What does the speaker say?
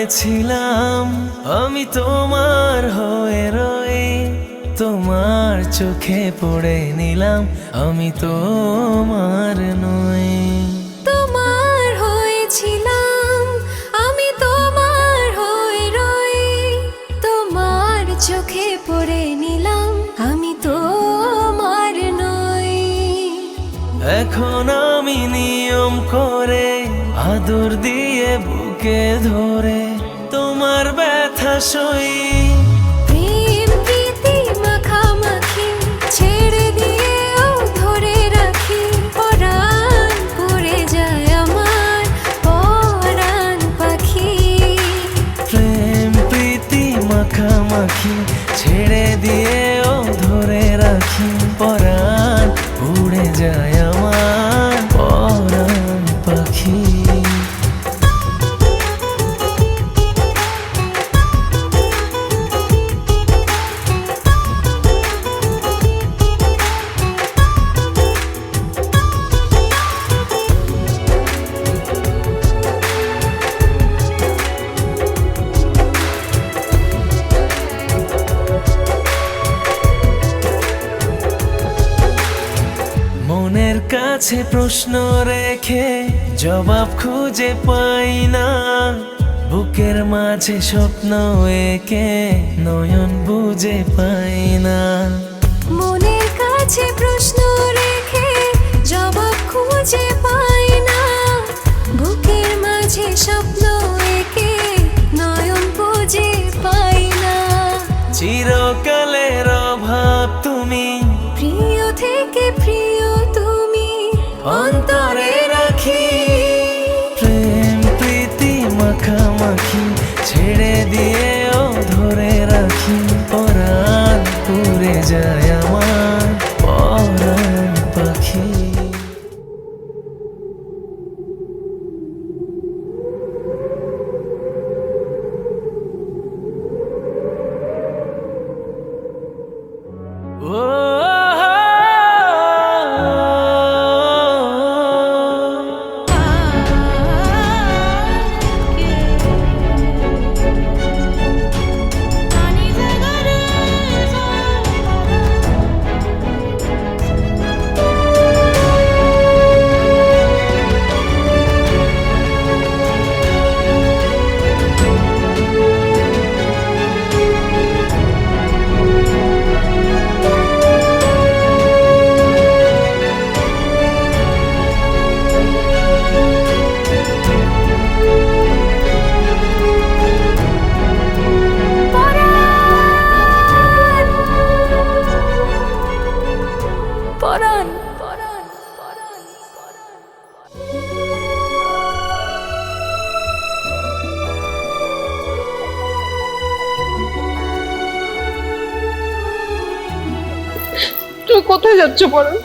হয়েছিলাম আমি তোমার হয়ে রয়ে, তোমার চোখে পড়ে নিলাম আমি তোমার নই। তোমার হয়েছিলাম আমি তোমার হয়ে রই, তোমার চোখে পড়ে নিলাম আমি তোমার নই। এখন আমি নিয়ম করে আদর দিয়ে বুকে ধরে তোমার ব্যথা সই। প্রেম প্রীতি মাখামাখি ছেড়ে দিয়েও ধরে রাখি, পরাণ পড়ে যায় আমার পরাণ পাখি। প্রেম প্রীতি মাখামাখি ছেড়ে দিয়েও ধরে রাখি, পরাণ উড়ে যায় আমার পরাণ পাখি। মনের কাছে প্রশ্ন রেখে জবাব খুঁজে পাই না, বুকের মাঝে স্বপ্ন এঁকে নয়ন বুঝে পাই না। মনের কাছে প্রশ্ন রেখে জবাব খুঁজে পাই না, বুকের মাঝে স্বপ্ন এঁকে নয়ন বুঝে পাই না। চিরকালের অভাব তুমি, প্রিয় থেকে প্রিয় তুমি অন্তরে রাখি। প্রেম প্রীতি মাখামাখি ছেড়ে দিয়েও ধরে রাখি, পরাণ উড়ে যায় আমার পরাণ পাখি। পরাণ। তুই কোথায় যাচ্ছ পরাণ?